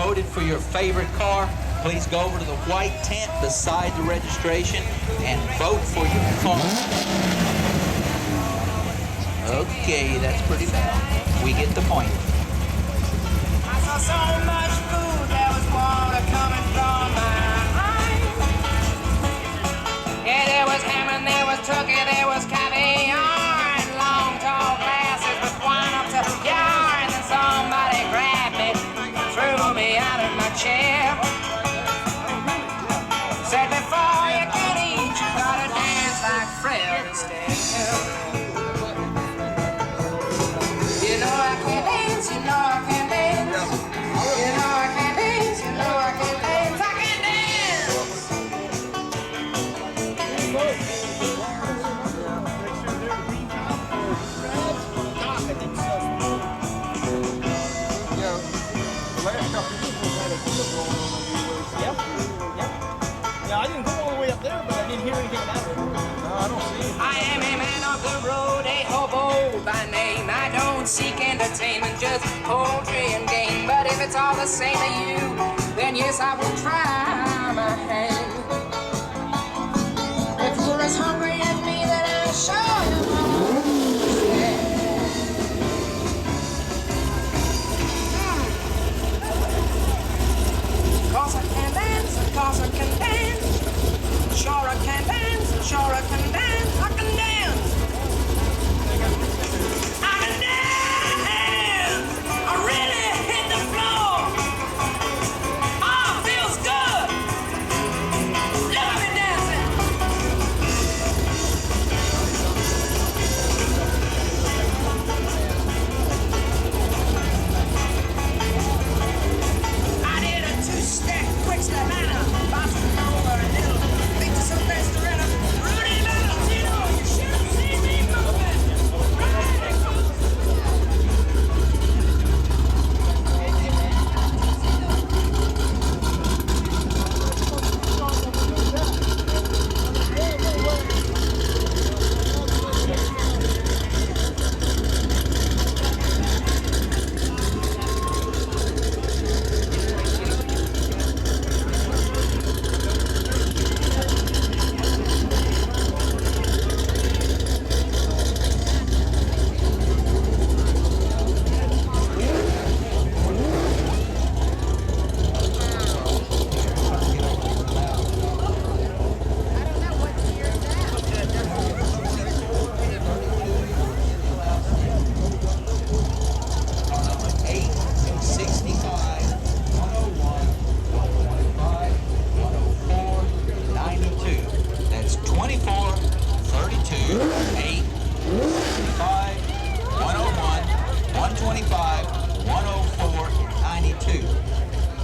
voted for your favorite car, please go over to the white tent beside the registration and vote for your car. Okay, that's pretty bad. We get the point. I saw so much food, there was water coming from my eyes. Yeah, there was ham and there was turkey, there was caviar, and long tall glasses with wine up to yar. And then somebody grabbed me, threw me out of my chair. Said before you can eat, you gotta dance like Fred Astaire. You know I can dance, you know I can dance. You know I can dance, you know I can dance. I can dance. Yep. Yeah, I didn't go all the way up there, but I didn't hear anything about it. No, I don't see it. I am a man of the road, a hobo by name. I don't seek entertainment, just poultry and game. But if it's all the same to you, then yes, I will try my hand. If you're as hungry as me, then I'll show you how. Cause I can dance, cause I can dance. Sure I can dance, sure I can dance. I can dance. I can dance. I really hit the floor. Oh, feels good. Look at me dancing. I did a two-step quick step and a bouncing over a little big Sylvester and a Rudy Valentino. You should have seen me moving.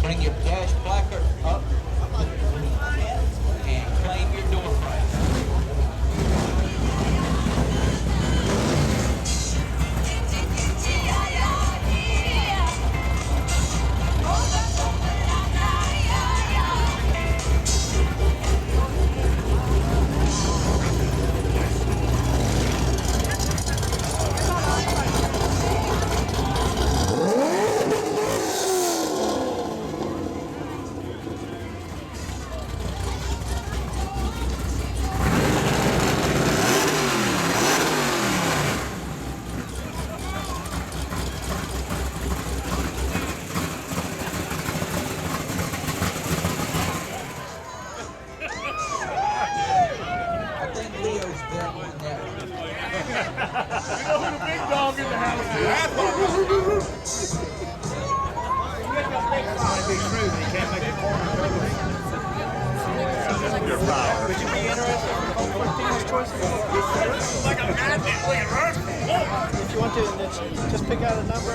Bring your dash placard up and claim your door prize. If you want to, just pick out a number.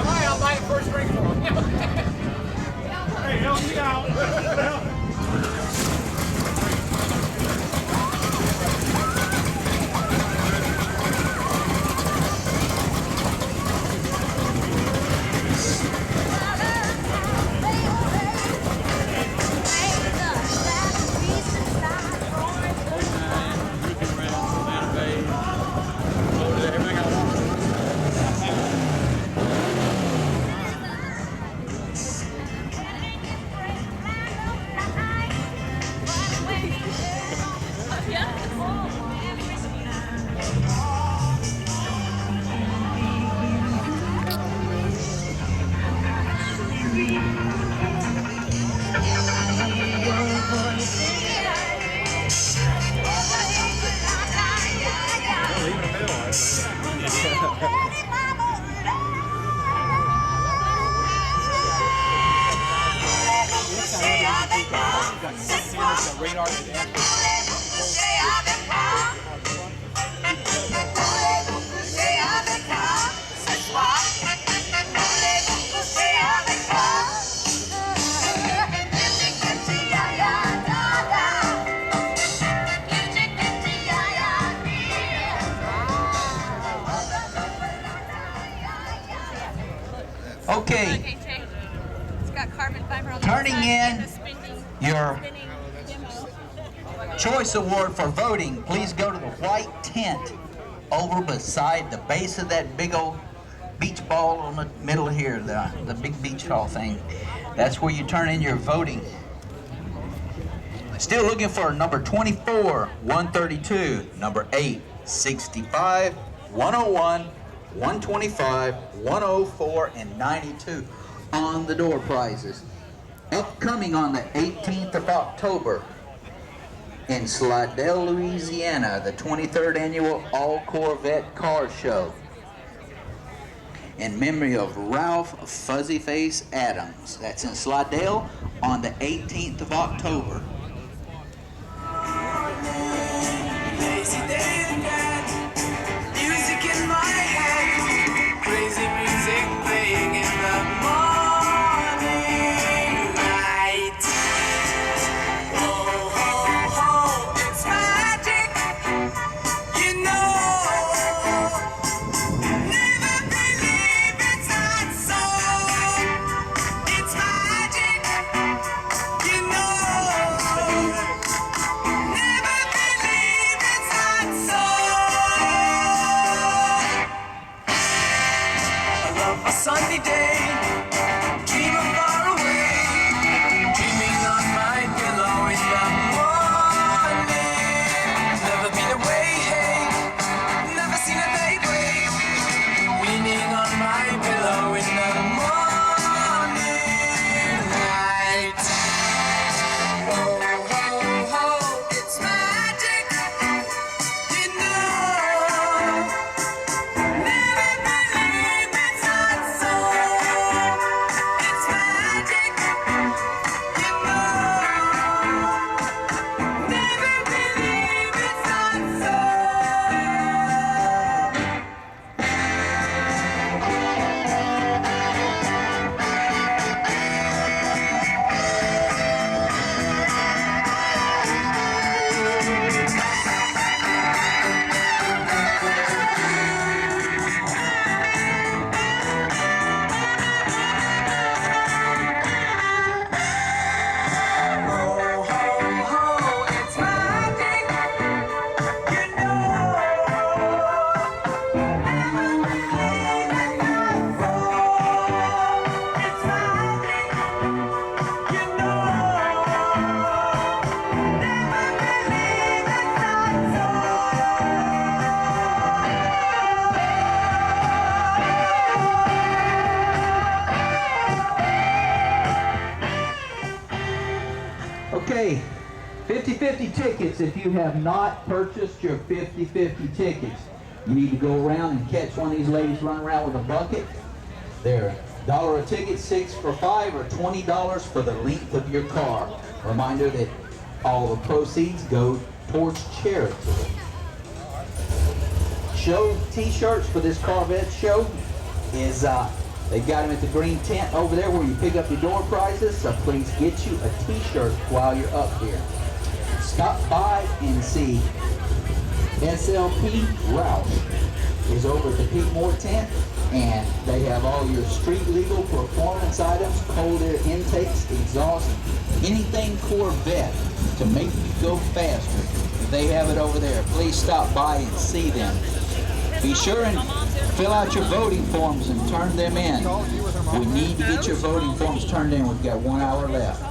Hi, I'll buy a first drink for him. Hey, help me out. Okay, It's got carbon fiber on the turning side in and the spinning your demo. choice award for voting. Please go to the white tent over beside the base of that big old beach ball on the middle here, the big beach hall thing. That's where you turn in your voting. Still looking for number 24, 132, number 8, 65, 101, 125, 104, and 92 on the door prizes. Upcoming on the 18th of October in Slidell, Louisiana, the 23rd annual All Corvette Car Show. In memory of Ralph Fuzzyface Adams. That's in Slidell on the 18th of October. Lazy day again, music in my head, crazy music playing in the morning light. Oh, oh, oh, it's magic, you know. Never believe it's not so. It's magic, you know. Never believe it's not so. I love a sunny day, dream of far away, dreaming on my pillow in the morning. Never been away, hey, never seen a day break, leaning on my pillow in the morning light. Oh, oh, oh, it's magic, you know. Never believe it's not so. It's magic, you know. Never believe it's not so. Oh, oh, oh, it's magic, you know. Never believe it's not so. It's magic, you know. Never believe it's not so. Okay, 50-50 tickets. If you have not purchased your 50-50 tickets, you need to go around and catch one of these ladies running around with a bucket. They're $1 a ticket, 6 for 5, or $20 for the length of your car. Reminder that all the proceeds go towards charity. Show t-shirts for this Corvette show is they've got them at the green tent over there where you pick up your door prizes, so please get you a t-shirt while you're up here. Stop by and see SLP Roush is over at the Pete Moore tent, and they have all your street legal performance items, cold air intakes, exhaust, anything Corvette to make you go faster. They have it over there. Please stop by and see them. Be sure and fill out your voting forms and turn them in. We need to get your voting forms turned in. We've got 1 hour left.